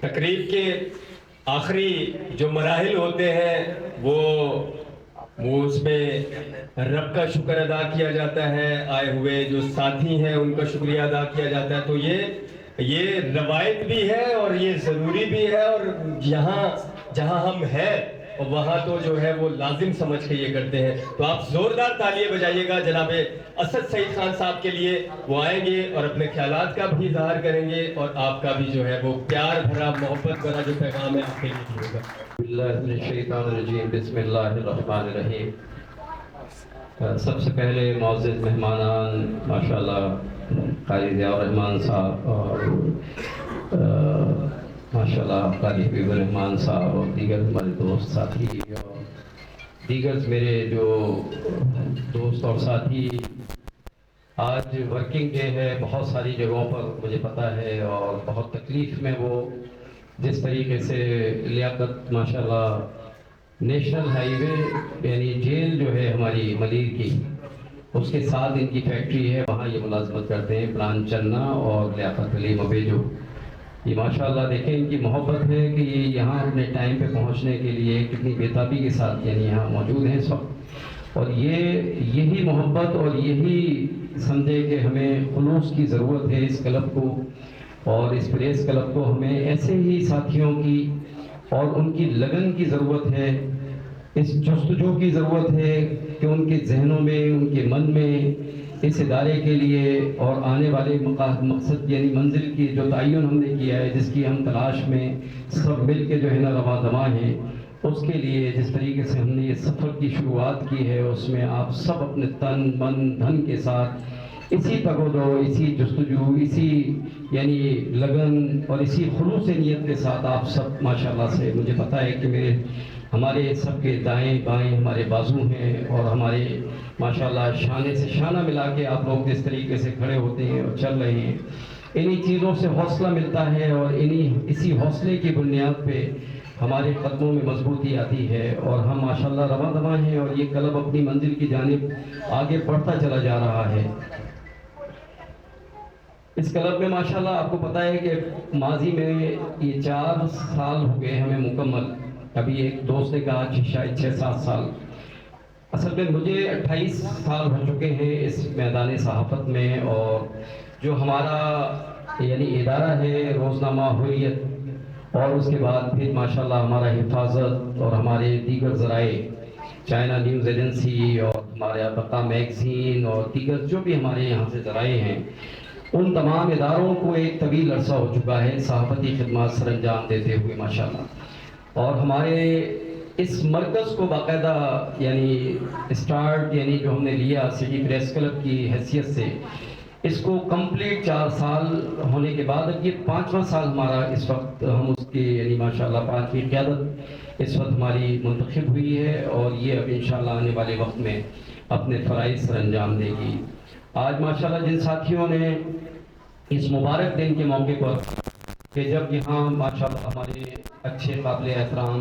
تقریب کے آخری جو مراحل ہوتے ہیں وہ اس میں رب کا شکر ادا کیا جاتا ہے، آئے ہوئے جو ساتھی ہیں ان کا شکریہ ادا کیا جاتا ہے. تو یہ روایت بھی ہے اور یہ ضروری بھی ہے، اور جہاں ہم ہیں وہاں تو جو ہے وہ لازم سمجھ کے یہ کرتے ہیں. تو آپ زوردار تالیاں بجائیے گا جناب اسد سعید خان صاحب کے لیے. وہ آئیں گے اور اپنے خیالات کا بھی اظہار کریں گے، اور آپ کا بھی جو ہے وہ پیار بھرا محبت بھرا جو پیغام ہے آپ کے لیے بھی ہوگا. اللہ من الشیطان الرجیم، بسم اللہ الرحمن الرحیم. سب سے پہلے معزز مہمانان ماشاءاللہ قاری ضیاء الرحمن صاحب اور ماشاءاللہ قاری حبیب الرحمن صاحب اور دیگر ہمارے دوست ساتھی اور دیگر میرے جو دوست اور ساتھی، آج ورکنگ ڈے ہے بہت ساری جگہوں پر مجھے پتہ ہے، اور بہت تکلیف میں وہ جس طریقے سے لیاقت ماشاءاللہ نیشنل ہائی وے یعنی جیل جو ہے ہماری ملیر کی، اس کے ساتھ ان کی فیکٹری ہے، وہاں یہ ملازمت کرتے ہیں پلان چننا اور لیاقت علی مبیجو. یہ ماشاءاللہ دیکھیں ان کی محبت ہے کہ یہ یہاں اپنے ٹائم پہ پہنچنے کے لیے کتنی بےتابی کے ساتھ یعنی یہاں موجود ہیں اس وقت. اور یہی محبت اور یہی سمجھے کہ ہمیں خلوص کی ضرورت ہے اس کلب کو اور اس پریس کلب کو. ہمیں ایسے ہی ساتھیوں کی اور ان کی لگن کی ضرورت ہے، اس جستجو کی ضرورت ہے کہ ان کے ذہنوں میں، ان کے من میں اس ادارے کے لیے اور آنے والے مقصد یعنی منزل کی جو تعین ہم نے کیا ہے، جس کی ہم تلاش میں سب مل کے جو ہے نا رواں دواں ہیں، اس کے لیے جس طریقے سے ہم نے یہ سفر کی شروعات کی ہے اس میں آپ سب اپنے تن من دھن کے ساتھ اسی تگ و دو، اسی جستجو، اسی یعنی لگن اور اسی خلوص نیت کے ساتھ آپ سب ماشاءاللہ سے مجھے پتہ ہے کہ ہمارے سب کے دائیں بائیں ہمارے بازو ہیں، اور ہمارے ماشاءاللہ شانے سے شانہ ملا کے آپ لوگ جس طریقے سے کھڑے ہوتے ہیں اور چل رہے ہیں، انہی چیزوں سے حوصلہ ملتا ہے، اور اسی حوصلے کی بنیاد پہ ہمارے قدموں میں مضبوطی آتی ہے، اور ہم ماشاءاللہ رواں دواں ہیں، اور یہ کلب اپنی منزل کی جانب آگے بڑھتا چلا جا رہا ہے. اس کلب میں ماشاءاللہ آپ کو پتہ ہے کہ ماضی میں یہ 4 سال ہو گئے ہمیں مکمل. ابھی ایک دوست نے کہا شاید 6-7 سال. اصل میں مجھے 28 سال ہو چکے ہیں اس میدان صحافت میں، اور جو ہمارا یعنی ادارہ ہے روزنامہ حریت، اور اس کے بعد پھر ماشاءاللہ ہمارا حفاظت اور ہمارے دیگر ذرائع، چائنا نیوز ایجنسی اور ہمارے بقا میگزین اور دیگر جو بھی ہمارے یہاں سے ذرائع ہیں، ان تمام اداروں کو ایک طویل عرصہ ہو چکا ہے صحافتی خدمات سر انجام دیتے ہوئے ماشاءاللہ. اور ہمارے اس مرکز کو باقاعدہ یعنی اسٹارٹ یعنی جو ہم نے لیا سٹی پریس کلب کی حیثیت سے، اس کو کمپلیٹ 4 سال ہونے کے بعد اب یہ 5واں سال ہمارا اس وقت، ہم اس کی یعنی ماشاءاللہ 5ویں قیادت اس وقت ہماری منتخب ہوئی ہے، اور یہ اب انشاءاللہ آنے والے وقت میں اپنے فرائض سر انجام دے گی. آج ماشاءاللہ جن ساتھیوں نے اس مبارک دن کے موقع پر کہ جب یہاں ماشاءاللہ ہمارے اچھے قابل احترام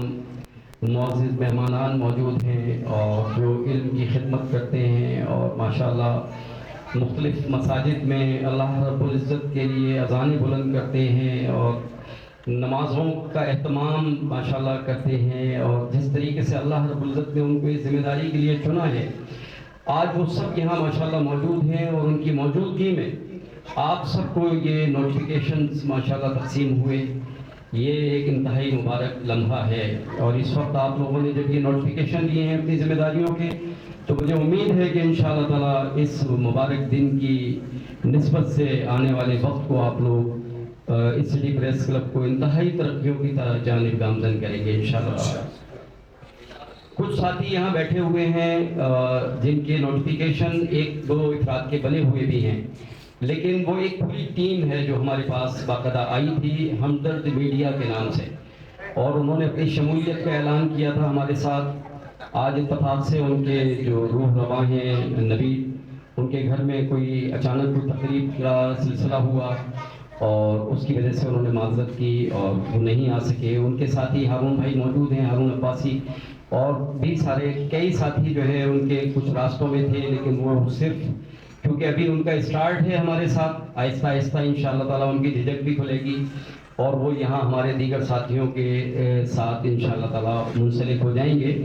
معزز مہمانان موجود ہیں اور جو علم کی خدمت کرتے ہیں، اور ماشاءاللہ مختلف مساجد میں اللہ رب العزت کے لیے اذانیں بلند کرتے ہیں اور نمازوں کا اہتمام ماشاءاللہ کرتے ہیں، اور جس طریقے سے اللہ رب العزت نے ان کو اس ذمہ داری کے لیے چنا ہے، آج وہ سب یہاں ماشاءاللہ موجود ہیں، اور ان کی موجودگی میں آپ سب کو یہ نوٹیفیکیشنز ماشاءاللہ تقسیم ہوئے. یہ ایک انتہائی مبارک لمحہ ہے، اور اس وقت آپ لوگوں نے جب یہ نوٹیفیکیشن لیے ہیں اپنی ذمہ داریوں کے، تو مجھے امید ہے کہ انشاءاللہ تعالی اس مبارک دن کی نسبت سے آنے والے وقت کو آپ لوگ اس سٹی پریس کلب کو انتہائی ترقیوں کی جانب گامزن کریں گے انشاءاللہ. کچھ ساتھی یہاں بیٹھے ہوئے ہیں جن کے نوٹیفیکیشن 1-2 افراد کے بنے ہوئے بھی ہیں، لیکن وہ ایک پوری ٹیم ہے جو ہمارے پاس باقاعدہ آئی تھی ہمدرد میڈیا کے نام سے، اور انہوں نے اپنی شمولیت کا اعلان کیا تھا ہمارے ساتھ. آج اتفاق سے ان کے جو روح رواں ہیں نبی، ان کے گھر میں کوئی اچانک کوئی تقریب کا سلسلہ ہوا، اور اس کی وجہ سے انہوں نے معذرت کی اور وہ نہیں آ سکے. ان کے ساتھی ہارون بھائی موجود ہیں، ہارون عباسی، اور بھی سارے کئی ساتھی جو ہے ان کے کچھ راستوں میں تھے، لیکن وہ صرف کیونکہ ابھی ان کا اسٹارٹ ہے ہمارے ساتھ، آہستہ آہستہ انشاءاللہ تعالیٰ ان کی جھجک بھی کھلے گی، اور وہ یہاں ہمارے دیگر ساتھیوں کے ساتھ انشاءاللہ تعالیٰ منسلک ہو جائیں گے.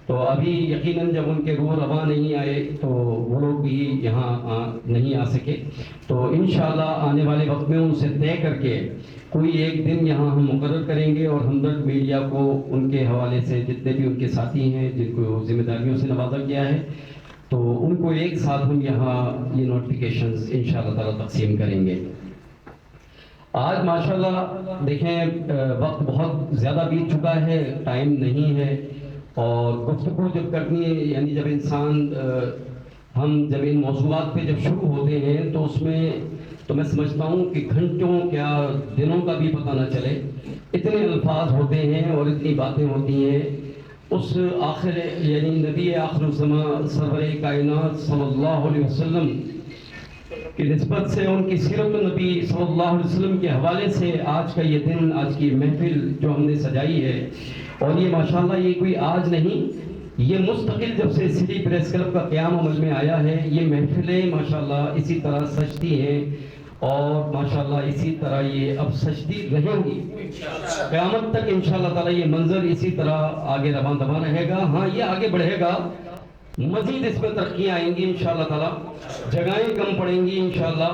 تو ابھی یقیناً جب ان کے روح رواں نہیں آئے تو وہ لوگ بھی یہاں نہیں آ سکے. تو انشاءاللہ آنے والے وقت میں ان سے طے کر کے کوئی ایک دن یہاں ہم مقرر کریں گے, اور ہمدرد میڈیا کو ان کے حوالے سے جتنے بھی ان کے ساتھی ہیں جن کو ذمہ داریوں سے نوازا گیا ہے تو ان کو ایک ساتھ ہم یہاں یہ نوٹیفیکیشنز انشاءاللہ تعالیٰ تقسیم کریں گے. آج ماشاءاللہ دیکھیں وقت بہت زیادہ بیت چکا ہے, ٹائم نہیں ہے, اور گفتگو جب کرنی ہے یعنی جب انسان ہم جب ان موضوعات پہ جب شروع ہوتے ہیں تو اس میں تو میں سمجھتا ہوں کہ گھنٹوں کیا دنوں کا بھی پتہ نہ چلے, اتنے الفاظ ہوتے ہیں اور اتنی باتیں ہوتی ہیں. اس آخر یعنی نبی آخر الزمان سرور کائنات صلی اللہ علیہ وسلم کی نسبت سے, ان کی سیرت النبی صلی اللہ علیہ وسلم کے حوالے سے آج کا یہ دن, آج کی محفل جو ہم نے سجائی ہے, اور یہ ماشاءاللہ یہ کوئی آج نہیں, یہ مستقل جب سے سٹی پریس کلب کا قیام عمل میں آیا ہے یہ محفلیں ماشاءاللہ اسی طرح سجتی ہیں, اور ماشاءاللہ اسی طرح یہ اب سجتی رہیں گی قیامت تک انشاءاللہ تعالی. یہ منظر اسی طرح آگے رواں دواں رہے گا. ہاں یہ آگے بڑھے گا, مزید اس میں ترقیاں آئیں گی انشاءاللہ تعالی, جگہیں کم پڑیں گی انشاءاللہ,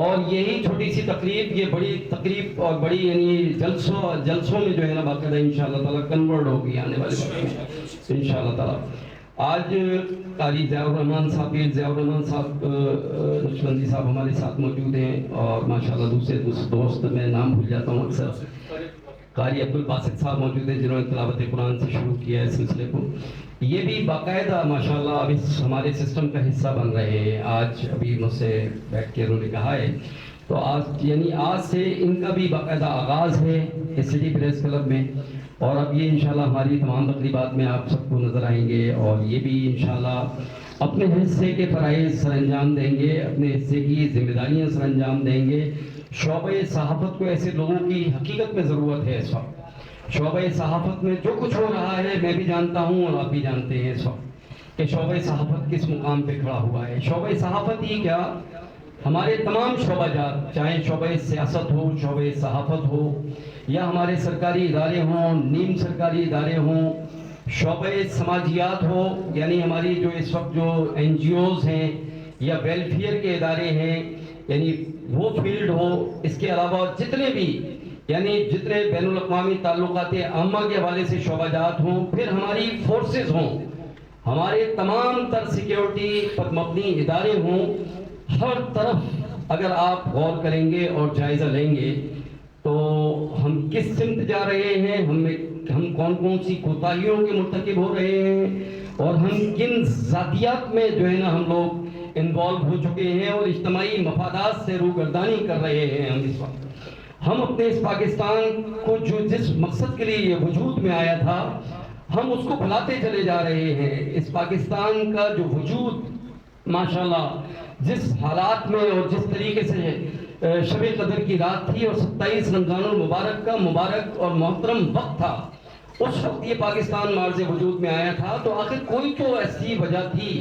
اور یہی چھوٹی سی تقریب یہ بڑی تقریب اور بڑی یعنی جلسوں میں جو ہے نا باقاعدہ انشاءاللہ تعالی کنورٹ ہوگی آنے والے وقت میں انشاءاللہ تعالی. آج قاری ضیاء الرحمن صاحب نقشبندی صاحب ہمارے ساتھ موجود ہیں, اور ماشاءاللہ دوسرے دوست میں نام بھول جاتا ہوں اکثر, قاری عبدالباسط صاحب موجود ہیں جنہوں نے تلاوت قرآن سے شروع کیا ہے اس سلسلے کو. یہ بھی باقاعدہ ماشاءاللہ اب اس ہمارے سسٹم کا حصہ بن رہے ہیں. آج ابھی مجھ سے بیٹھ کے انہوں نے کہا ہے تو آج یعنی آج سے ان کا بھی باقاعدہ آغاز ہے اس سٹی پریس کلب میں, اور اب یہ انشاءاللہ ہماری تمام تقریبات میں آپ سب کو نظر آئیں گے, اور یہ بھی انشاءاللہ اپنے حصے کے فرائض سر انجام دیں گے, اپنے حصے کی ذمہ داریاں سر انجام دیں گے. شعبہ صحافت کو ایسے لوگوں کی حقیقت میں ضرورت ہے اس وقت. شعبہ صحافت میں جو کچھ ہو رہا ہے میں بھی جانتا ہوں اور آپ بھی جانتے ہیں اس وقت کہ شعبہ صحافت کس مقام پہ کھڑا ہوا ہے. شعبہ صحافت ہی کیا, ہمارے تمام شعبہ جات, چاہے شعبہ سیاست ہو, شعبہ صحافت ہو, یا ہمارے سرکاری ادارے ہوں, نیم سرکاری ادارے ہوں, شعبہ سماجیات ہو یعنی ہماری جو اس وقت جو این جی اوز ہیں یا ویلفیئر کے ادارے ہیں یعنی وہ فیلڈ ہو, اس کے علاوہ جتنے بھی یعنی جتنے بین الاقوامی تعلقات عامہ کے حوالے سے شعبہ جات ہوں, پھر ہماری فورسز ہوں, ہمارے تمام تر سیکیورٹی پر مبنی ادارے ہوں, ہر طرف اگر آپ غور کریں گے اور جائزہ لیں گے تو ہم کس سمت جا رہے ہیں, ہم کون کون سی کوتاہیوں کے مرتکب ہو رہے ہیں, اور ہم کن ذاتیات میں جو ہے نا ہم لوگ انوالو ہو چکے ہیں, اور اجتماعی مفادات سے روگردانی کر رہے ہیں. ہم اس وقت ہم اپنے اس پاکستان کو جو جس مقصد کے لیے یہ وجود میں آیا تھا ہم اس کو بھلاتے چلے جا رہے ہیں. اس پاکستان کا جو وجود ماشاءاللہ جس حالات میں اور جس طریقے سے شب قدر کی رات تھی اور 27 رمضان المبارک کا مبارک اور محترم وقت تھا, اس وقت یہ پاکستان معرض وجود میں آیا تھا. تو آخر کوئی تو ایسی وجہ تھی,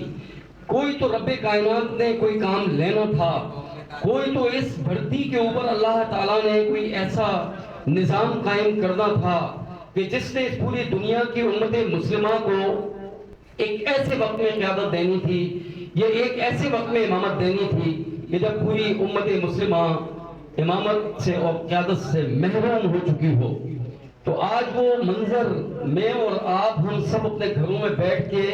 کوئی تو رب کائنات نے کوئی کام لینا تھا, کوئی تو اس دھرتی کے اوپر اللہ تعالیٰ نے کوئی ایسا نظام قائم کرنا تھا کہ جس نے اس پوری دنیا کی امت مسلمہ کو ایک ایسے وقت میں قیادت دینی تھی, یہ ایک ایسے وقت میں امامت دینی تھی کہ جب پوری امت مسلمہ امامت سے اور قیادت سے محروم ہو چکی ہو. تو آج وہ منظر میں اور آپ ہم سب اپنے گھروں میں بیٹھ کے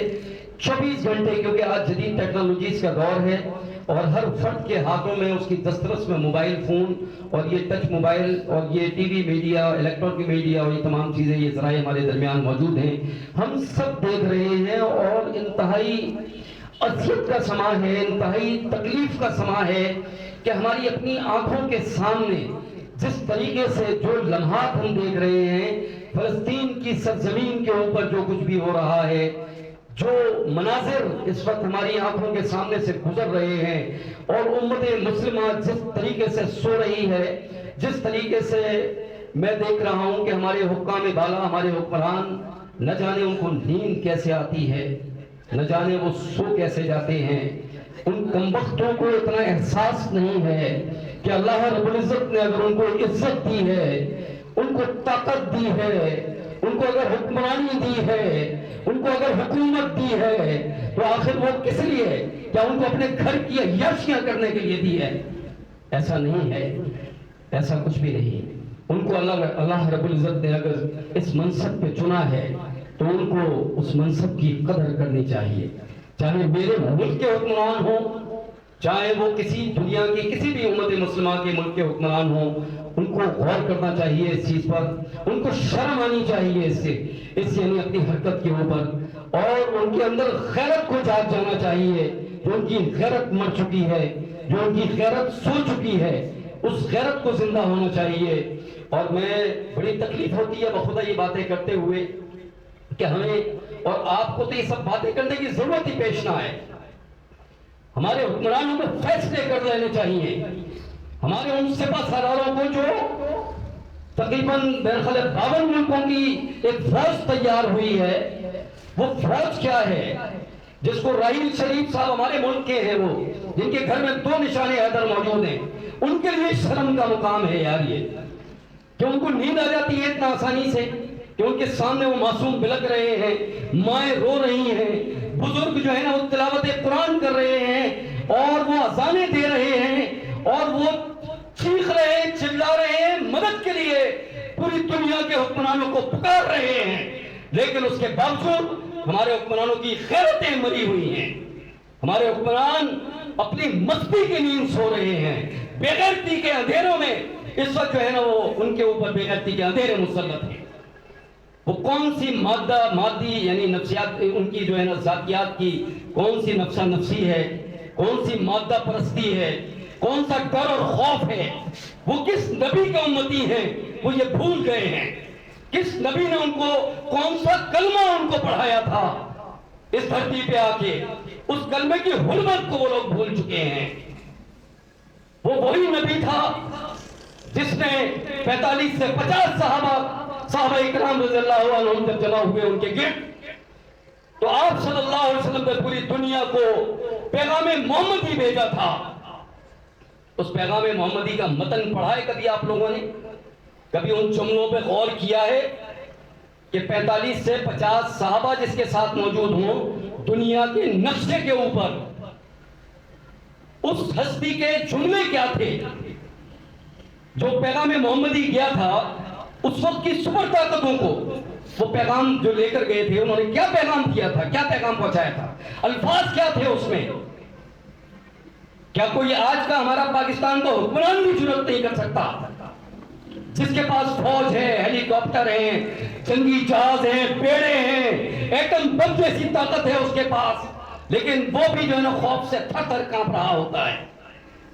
24 گھنٹے, کیونکہ آج جدید ٹیکنالوجیز کا دور ہے اور ہر فرد کے ہاتھوں میں اس کی دسترس میں موبائل فون اور یہ ٹچ موبائل اور یہ T V media, electronic media اور یہ تمام چیزیں, یہ ذرائع ہمارے درمیان موجود ہیں. ہم سب دیکھ رہے ہیں اور انتہائی اذیت کا سما ہے, انتہائی تکلیف کا سما ہے کہ ہماری اپنی آنکھوں کے سامنے جس طریقے سے جو لمحات ہم دیکھ رہے ہیں, فلسطین کی سرزمین کے اوپر جو کچھ بھی ہو رہا ہے, جو مناظر اس وقت ہماری آنکھوں کے سامنے سے گزر رہے ہیں, اور امت مسلمہ جس طریقے سے سو رہی ہے, جس طریقے سے میں دیکھ رہا ہوں کہ ہمارے حکام بالا, ہمارے حکمران نہ جانے ان کو نیند کیسے آتی ہے, نہ جانے وہ سو کیسے جاتے ہیں. ان کمبختوں کو اتنا احساس نہیں ہے کہ اللہ رب العزت نے اگر ان کو عزت دی ہے، ان کو طاقت دی ہے، ان کو اگر حکمرانی دی ہے، ان کو اگر حکومت دی ہے، تو آخر وہ کس لیے؟ کیا ان کو اپنے گھر کی عیاشیاں کرنے کے لیے دی ہے؟ ایسا نہیں ہے، ایسا کچھ بھی نہیں۔ ان کو اللہ رب العزت نے اگر اس منصب پہ چنا ہے تو ان کو اس منصب کی قدر کرنی چاہیے، چاہے میرے ملک کے حکمران ہوں، چاہے وہ کسی دنیا کی کسی بھی امت مسلمہ کے ملک کے حکمران ہوں، ان کو غور کرنا چاہیے اس چیز پر، ان کو شرم آنی چاہیے اس یعنی اپنی حرکت کے اوپر، اور ان کے اندر غیرت کو جاگ جانا چاہیے۔ جو ان کی غیرت مر چکی ہے، جو ان کی غیرت سو چکی ہے، اس غیرت کو زندہ ہونا چاہیے۔ اور میں بڑی تکلیف ہوتی ہے بخدا یہ باتیں کرتے ہوئے کہ ہمیں اور آپ کو تو یہ سب باتیں کرنے کی ضرورت ہی پیش نہ آئے۔ ہمارے حکمرانوں کو فیصلے کر لینے چاہیے، ہمارے ان سپہ سالاروں کو جو تقریباً میرے خیال 52 ملکوں کی ایک فوج تیار ہوئی ہے، وہ فوج کیا ہے جس کو راحیل شریف صاحب ہمارے ملک کے ہیں، وہ جن کے گھر میں 2 نشان حیدر موجود ہیں، ان کے لیے شرم کا مقام ہے یار یہ، کہ ان کو نیند آ جاتی ہے اتنا آسانی سے، کہ ان کے سامنے وہ معصوم بلک رہے ہیں، مائیں رو رہی ہیں، بزرگ جو ہے نا وہ تلاوت قرآن کر رہے ہیں، اور وہ اذانیں دے رہے ہیں، اور وہ چیخ رہے ہیں، چلا رہے ہیں مدد کے لیے، پوری دنیا کے حکمرانوں کو پکار رہے ہیں، لیکن اس کے باوجود ہمارے حکمرانوں کی غیرتیں مری ہوئی ہیں۔ ہمارے حکمران اپنی مستی کی نیند سو رہے ہیں، بے غیرتی کے اندھیروں میں اس وقت جو ہے نا وہ ان کے اوپر بے غیرتی کے اندھیرے مسلط ہیں۔ وہ کون سی مادی یعنی نفسیات، ان کی جو ہے نا ذاتیات کی کون سی نفسہ نفسی ہے، کون سی مادہ پرستی ہے، کون سا ڈر اور خوف ہے، وہ کس نبی کے امتی ہیں وہ یہ بھول گئے ہیں۔ کس نبی نے ان کو کون سا کلمہ ان کو پڑھایا تھا اس دھرتی پہ آ کے، اس کلمے کی حرمت کو وہ لوگ بھول چکے ہیں۔ وہ وہی نبی تھا جس نے 45 سے 50 صحابہ اکرام رضی اللہ عنہم جب جمع ہوئے ان کے گرد، تو آپ صلی اللہ علیہ وسلم نے پوری دنیا کو پیغام محمدی بھیجا تھا۔ اس پیغام محمدی کا متن پڑھا ہے کبھی آپ لوگوں نے؟ کبھی ان جملوں پہ غور کیا ہے کہ 45 سے 50 صحابہ جس کے ساتھ موجود ہوں، دنیا کے نقشے کے اوپر اس ہستی کے جملے کیا تھے؟ جو پیغام محمدی گیا تھا، اس وقت کی سپر طاقتوں کو وہ پیغام جو لے کر گئے تھے، انہوں نے کیا پیغام کیا تھا، کیا پیغام پہنچایا تھا، الفاظ کیا تھے اس میں؟ کیا کوئی آج کا ہمارا پاکستان کو حکمران بھی جرأت نہیں کر سکتا، جس کے پاس فوج ہے، ہیلی کاپٹر ہیں، جنگی جہاز ہیں، بیڑے ہیں، ایٹم بم جیسی طاقت ہے اس کے پاس، لیکن وہ بھی جو ہے نا خوف سے تھر تھر کانپ رہا ہوتا ہے،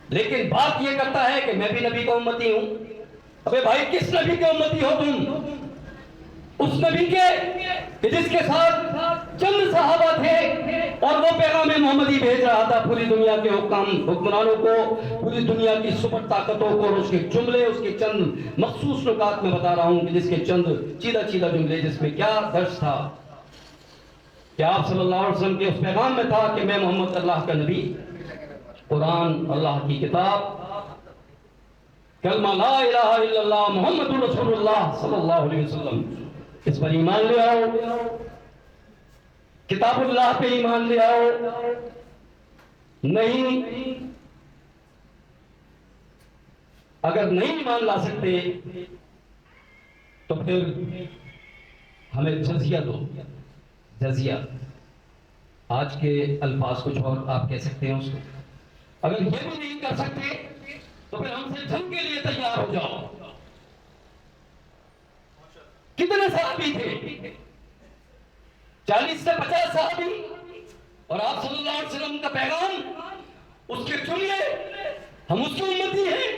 لیکن بات یہ کرتا ہے کہ میں بھی نبی کا امتی ہوں۔ ابے بھائی کس نبی کے امتی ہو تم؟ اس نبی کے کہ جس کے ساتھ چند صحابہ تھے اور وہ پیغام محمدی بھیج رہا تھا پوری دنیا کے حکمرانوں کو، پوری دنیا کی سپر طاقتوں کو، اور اس کے جملے، اس کے چند مخصوص نکات میں بتا رہا ہوں کہ جس کے چند چیدہ جملے، جس میں کیا درس تھا کہ آپ صلی اللہ علیہ وسلم کے اس پیغام میں تھا کہ میں محمد اللہ کا نبی، قرآن اللہ کی کتاب، کلمہ لا الہ الا اللہ محمد رسول اللہ صلی اللہ علیہ وسلم، اس پر ایمان لے آؤ، کتاب اللہ پہ ایمان لے آؤ۔ نہیں، اگر نہیں ایمان لا سکتے تو پھر ہمیں جزیہ دو، جزیہ، آج کے الفاظ کچھ اور آپ کہہ سکتے ہیں اس کو۔ اگر یہ بھی نہیں کر سکتے تو پھر ہم سے جنگ کے لیے تیار ہو جاؤ۔ کتنے صحابی تھے؟ 40 سے 50 صحابی، اور آپ صلی اللہ علیہ وسلم کا پیغام، اس کے جملے، ہم اس کے امتی ہیں،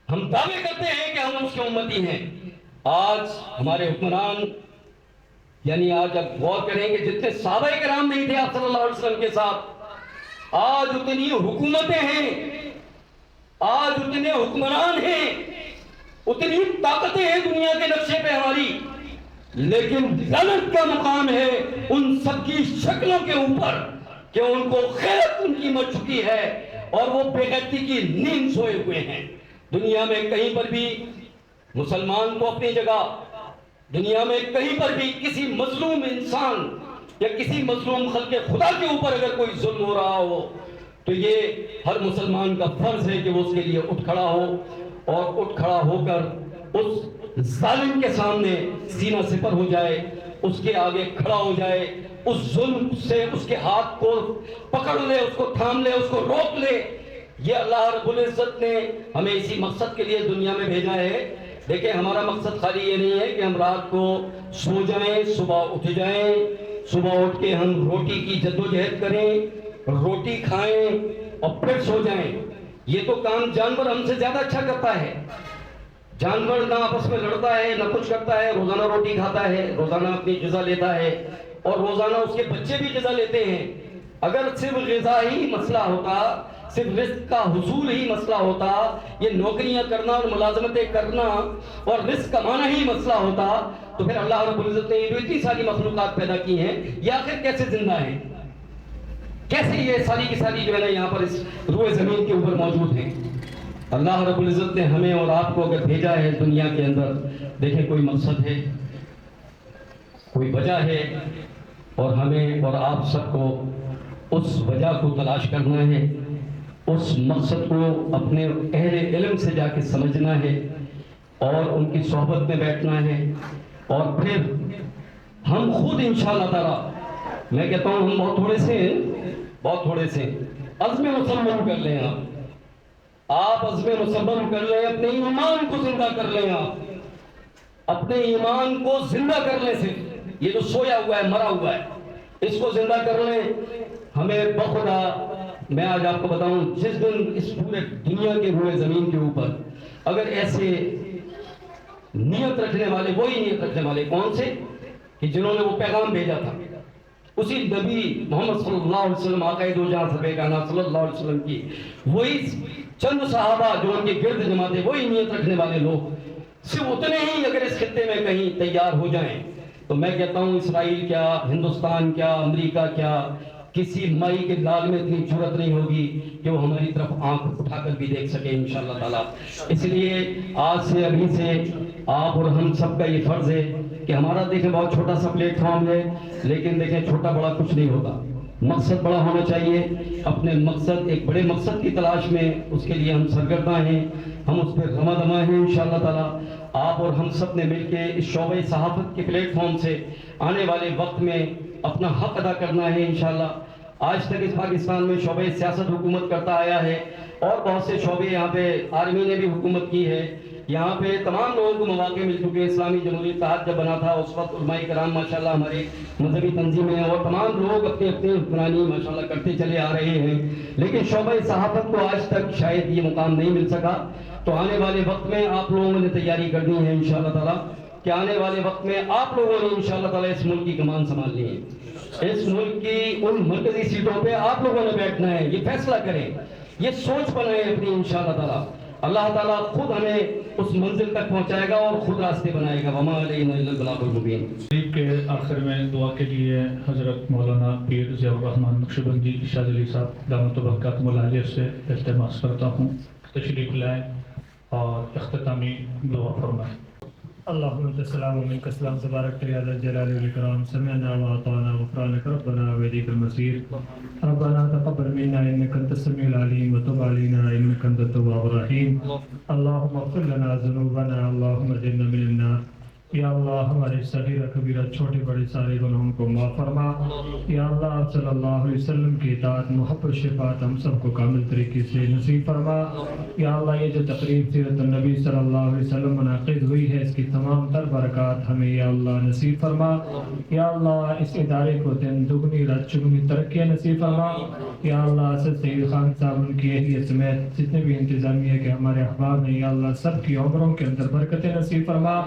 ہم دعوے کرتے ہیں کہ ہم اس کے امتی ہیں۔ آج ہمارے حکمران، یعنی آج اب غور کریں کہ جتنے صحابہ کرام نہیں تھے آپ صلی اللہ علیہ وسلم کے ساتھ، آج اتنی حکومتیں ہیں، آج اتنے حکمران ہیں، اتنی طاقتیں ہیں دنیا کے نقشے پہ ہماری، لیکن لعنت کا مقام ہے ان سب کی شکلوں کے اوپر کہ ان کو غیرت ان کی مر چکی ہے اور وہ بے غیرتی کی نیند سوئے ہوئے ہیں۔ دنیا میں کہیں پر بھی مسلمان کو اپنی جگہ، دنیا میں کہیں پر بھی کسی مظلوم انسان یا کسی مظلوم خلق خدا کے اوپر اگر کوئی ظلم ہو رہا ہو تو یہ ہر مسلمان کا فرض ہے کہ وہ اس کے لیے اٹھ کھڑا ہو اور اٹھ کھڑا ہو کر اس ظالم کے سامنے سینہ سپر ہو جائے، اس کے آگے کھڑا ہو جائے، اس ظلم سے اس کے ہاتھ کو پکڑ لے، اس کو تھام لے، اس کو روک لے۔ یہ اللہ رب العزت نے ہمیں اسی مقصد کے لیے دنیا میں بھیجا ہے۔ دیکھیں ہمارا مقصد خالی یہ نہیں ہے کہ ہم رات کو سو جائیں، صبح اٹھ جائیں، صبح اٹھ کے ہم روٹی کی جدوجہد کریں، روٹی کھائیں اور پھر سو جائیں۔ یہ تو کام جانور ہم سے زیادہ اچھا کرتا ہے۔ جانور نہ آپس میں لڑتا ہے، نہ کچھ کرتا ہے، روزانہ روٹی کھاتا ہے، روزانہ اپنی غذا لیتا ہے اور روزانہ اس کے بچے بھی غذا لیتے ہیں۔ اگر صرف غذا ہی مسئلہ ہوتا، صرف رزق کا حصول ہی مسئلہ ہوتا، یہ نوکریاں کرنا اور ملازمتیں کرنا اور رزق کمانا ہی مسئلہ ہوتا تو پھر اللہ رب العزت نے یہ جو اتنی ساری مخلوقات پیدا کی ہیں یہ آخر کیسے زندہ ہیں؟ کیسے یہ ساری کی ساری جو ہے نا یہاں پر اس روئے زمین کے اوپر موجود ہیں؟ اللہ رب العزت نے ہمیں اور آپ کو اگر بھیجا ہے دنیا کے اندر، دیکھیں کوئی مقصد ہے، کوئی وجہ ہے، اور ہمیں اور آپ سب کو اس وجہ کو تلاش کرنا ہے، اس مقصد کو اپنے اہل علم سے جا کے سمجھنا ہے اور ان کی صحبت میں بیٹھنا ہے، اور پھر ہم خود انشاءاللہ تعالی، میں کہتا ہوں ہم بہت تھوڑے سے عزم مصمم کر لیں، آپ عزم مصمم کر لیں، اپنے ایمان کو زندہ کر لیں، آپ اپنے ایمان کو زندہ کرنے سے، یہ جو سویا ہوا ہے، مرا ہوا ہے، اس کو زندہ کر لیں۔ ہمیں بخدا، میں آج آپ کو بتاؤں، جس دن اس پورے دنیا کے ہوئے زمین کے اوپر اگر ایسے نیت رکھنے والے، وہی نیت رکھنے والے کون سے کہ جنہوں نے وہ پیغام بھیجا تھا، اسی نبی محمد صلی اللہ علیہ وسلم، آقا دو جہاں سب کائنات صلی اللہ علیہ وسلم کی وہی چند صحابہ جو ان کے گرد جمع تھے، وہی نیت رکھنے والے لوگ صرف اتنے ہی اگر اس خطے میں کہیں تیار ہو جائیں تو میں کہتا ہوں اسرائیل کیا، ہندوستان کیا، امریکہ کیا، کسی مائی کے لال میں اتنی جرت نہیں ہوگی کہ وہ ہماری طرف آنکھ اٹھا کر بھی دیکھ سکے انشاءاللہ تعالیٰ۔ اس لیے آج سے، ابھی سے آپ اور ہم سب کا یہ فرض ہے کہ ہمارا دیکھیں بہت چھوٹا سا پلیٹ فارم ہے، لیکن دیکھیں چھوٹا بڑا کچھ نہیں ہوتا، مقصد بڑا ہونا چاہیے۔ اپنے مقصد، ایک بڑے مقصد کی تلاش میں اس کے لیے ہم سرگرداں ہیں، ہم اس پہ رمہ دمہ ہیں انشاءاللہ تعالیٰ۔ آپ اور ہم سب نے مل کے اس شعبہ صحافت کے پلیٹ فارم سے آنے والے وقت میں اپنا حق ادا کرنا ہے انشاءاللہ۔ آج تک اس پاکستان میں شعبہ سیاست حکومت کرتا آیا ہے اور بہت سے شعبے، یہاں پہ آرمی نے بھی حکومت کی ہے، یہاں پہ تمام لوگوں کو مواقع مل چکے ہیں۔ اسلامی جمہوری اتحاد جب بنا تھا اس وقت علماء کرام ماشاءاللہ ہماری مذہبی تنظیمیں اور تمام لوگ اپنے اپنے حکمرانی ماشاءاللہ کرتے چلے آ رہے ہیں، لیکن شعبہ صحافت کو آج تک شاید یہ مقام نہیں مل سکا۔ تو آنے والے وقت میں آپ لوگوں نے تیاری کرنی ہے انشاءاللہ تعالیٰ کہ آنے والے وقت میں آپ لوگوں نے انشاءاللہ تعالیٰ اس ملک کی کمان سنبھالنی ہے، اس ملک کی ان مرکزی سیٹوں پہ آپ لوگوں نے بیٹھنا ہے، یہ فیصلہ کریں، یہ سوچ بنائیں اپنی انشاءاللہ تعالیٰ۔ اللہ تعالیٰ خود ہمیں اس منزل تک پہنچائے گا اور خود راستے بنائے گا۔ وما علینا الا البلاغ المبین۔ کے آخر میں دعا کے لیے حضرت مولانا پیر ضیاء الرحمن نقشبندی شاذ علی صاحب دامت برکاتہم العالیہ سے التماس کرتا ہوں تشریف لائیں اور اختتامی دعا فرمائیں۔ اللهم انت السلام ومنك السلام تبارك يا ذا الجلال والاكرام سمعنا واطعنا غفرانك ربنا واليك المصير ربنا تقبل منا انك انت السميع العليم وتب علينا انك انت التواب الرحيم اللهم اغفر لنا ذنوبنا اللهم اجرنا من النار۔ یا اللہ ہمارے صغیرہ کبیرہ چھوٹے بڑے سارے گناہوں کو معاف فرما۔ یا اللہ آپ صلی اللہ علیہ وسلم کی اطاعت، محبت، شفاعت ہم سب کو کامل طریقے سے نصیب فرما۔ یا اللہ یہ جو تقریب سیرت النبی صلی اللہ علیہ وسلم منعقد ہوئی ہے اس کی تمام تر برکات ہمیں یا اللہ نصیب فرما۔ یا اللہ اس ادارے کو دن دگنی رات چگنی ترقی نصیب فرما۔ یا اللہ اسد سید خان صاحب ان کی اہلیت سمیت جتنے بھی انتظامیہ کے ہمارے احباب ہیں یا اللہ سب کی عمروں کے اندر برکت نصیب فرما۔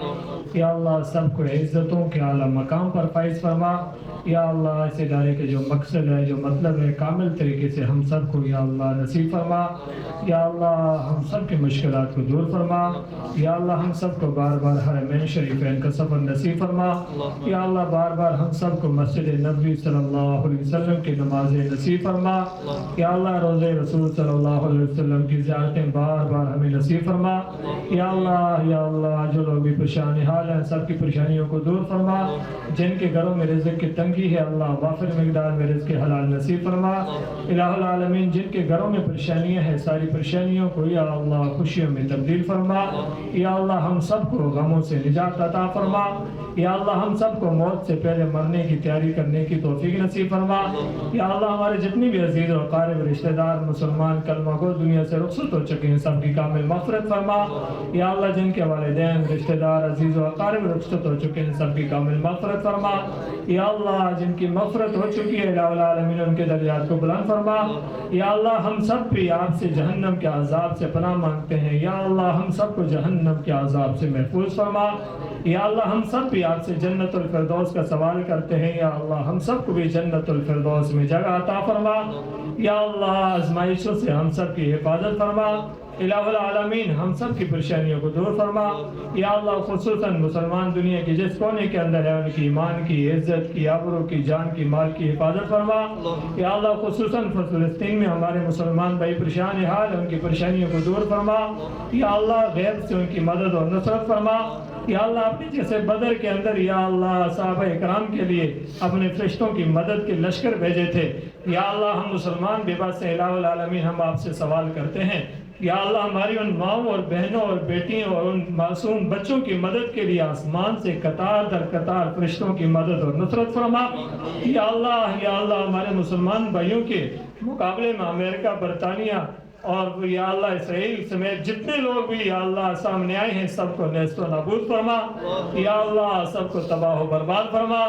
یا اللہ اللہ سب کو عزتوں کے اعلیٰ مقام پر فائز فرما. یا اللہ اس ادارے کے جو مقصد ہے جو مطلب ہے کامل طریقے سے ہم سب کو یا اللہ نصیب فرما. یا اللہ ہم سب کی مشکلات کو دور فرما. یا اللہ ہم سب کو بار بار حرمین شریفین کا سفر نصیب فرما. یا اللہ بار بار ہم سب کو مسجد نبوی صلی اللہ علیہ وسلم کی نمازیں نصیب فرما. یا اللہ روضہ رسول صلی اللہ علیہ وسلم کی زیارتیں بار بار ہمیں نصیب فرما. یا اللہ جو لوگ بھی پریشان حال ہیں سب کی پریشانیوں کو دور فرما. جن کے گھروں میں رزق کی تنگی ہے اللہ وافر مقدار میں رزق حلال نصیب فرما. الہ العالمین جن کے گھروں میں پریشانیاں ہیں ساری پریشانیوں کو یا اللہ خوشیوں میں تبدیل فرما. یا اللہ ہم سب کو غموں سے نجات عطا فرما. یا اللہ ہم سب کو موت سے پہلے مرنے کی تیاری کرنے کی توفیق نصیب فرما. یا اللہ ہمارے جتنی بھی عزیز و اقارب رشتہ دار مسلمان کلمہ گو دنیا سے رخصت ہو چکے ہیں سب کی کامل مغفرت فرما. یا اللہ جن کے والدین رشتہ دار عزیز و اقارب رخصت ہو چکے ہیں سب کی کامل مغفرت فرما. یا اللہ جن کی مغفرت ہو چکی ہے الہ العالمین ان کے درجات کو بلند فرما. یا اللہ ہم سب بھی آپ سے جہنم کے عذاب سے پناہ مانگتے ہیں. یا اللہ ہم سب کو جہنم کے عذاب سے محفوظ فرما. یا اللہ ہم سب بھی آپ سے جنت الفردوس کا سوال کرتے ہیں. یا اللہ ہم سب کو بھی جنت الفردوس میں جگہ عطا فرما. یا اللہ آزمائشوں سے ہم سب کی حفاظت فرما. الہ العالمین ہم سب کی پریشانیوں کو دور فرما. یا اللہ خصوصاً مسلمان دنیا کی جس کونے کے اندر ہے ان کی ایمان کی عزت کی آبرو کی جان کی مال کی حفاظت فرما. یا اللہ خصوصاً فلسطین میں ہمارے مسلمان بھائی پریشان حال ان کی پریشانیوں کو دور فرما. یا اللہ غیب سے ان کی مدد اور نصرت فرما. یا اللہ اپنے جیسے بدر کے اندر یا اللہ صحابہ اکرام کے لیے اپنے فرشتوں کی مدد کے لشکر بھیجے تھے. یا اللہ ہم مسلمان بے بس الہ العالمین ہم آپ سے سوال کرتے ہیں. یا اللہ ہماری ان ماؤں اور بہنوں اور بیٹیوں اور ان معصوم بچوں کی مدد کے لیے آسمان سے قطار در قطار فرشتوں کی مدد اور نصرت فرما. یا اللہ ہمارے مسلمان بھائیوں کے مقابلے میں امریکہ برطانیہ اور یا اللہ اسرائیل سمیت جتنے لوگ بھی یا اللہ سامنے آئے ہیں سب کو نیست و نابود فرما. یا اللہ سب کو تباہ و برباد فرما.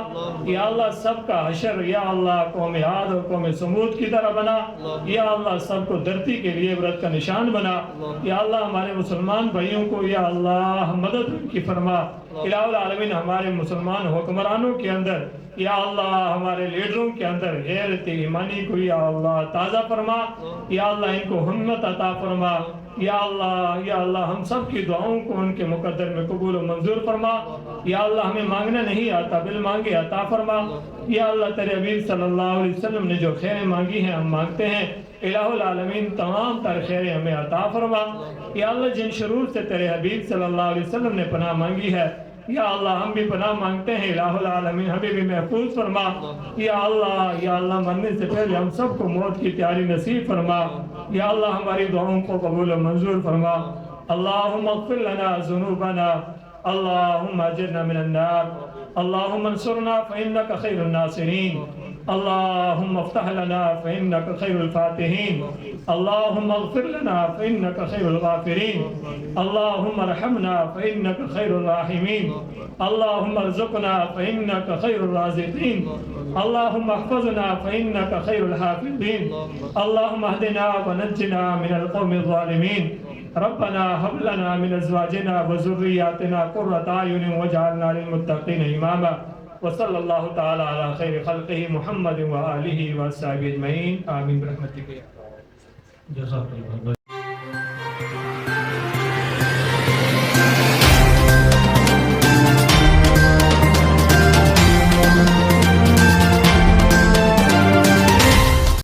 یا اللہ سب کا حشر یا اللہ قوم عاد اور قوم سمود کی طرح بنا. یا اللہ سب کو دھرتی کے لیے عبرت کا نشان بنا. یا اللہ ہمارے مسلمان بھائیوں کو یا اللہ مدد کی فرما. الہ العالمین ہمارے مسلمان حکمرانوں کے اندر یا اللہ ہمارے لیڈروں کے اندر غیرت ایمانی کو یا اللہ تازہ فرما. یا اللہ ان کو ہمت عطا فرما. یا اللہ ہم سب کی دعاؤں کو ان کے مقدر میں قبول و منظور فرما. یا اللہ ہمیں مانگنا نہیں آتا بل مانگے عطا فرما. یا اللہ تیرے حبیب صلی اللہ علیہ وسلم نے جو خیریں مانگی ہیں ہم مانگتے ہیں. الہ العالمین تمام تر خیریں ہمیں عطا فرما. یا اللہ جن شرور سے تیرے حبیب صلی اللہ علیہ وسلم نے پناہ مانگی ہے یا اللہ ہم بھی پناہ مانگتے ہیں. الہ العالمین ہمیں بھی محفوظ فرما. یا اللہ مرنے سے پہلے ہم سب کو موت کی تیاری نصیب فرما. یا اللہ ہماری دعاؤں کو قبول و منظور فرما. اللہم اغفر لنا ذنوبنا. اللہم اجرنا من النار. اللہم انصرنا فإنک خیر الناصرین. اللہم افتح لنا فإنک خیر الفاتحین. اللہم اغفر لنا فإنک خیر الغافرین. اللہم ارحمنا فإنک خیر الراحمین. اللہم ارزقنا فإنک خیر الرازقین. اللہم احفظنا فإنک خیر الحافظین. اللہم اہدنا ونجنا من القوم الظالمین. ربنا هب لنا من ازواجنا وذرياتنا قرة اعين واجعلنا للمتقين اماما. وصلی اللہ تعالی علی خیر خلقہ محمد وآلہ وصحبہ اجمعین. آمین برحمتک. جزاک اللہ.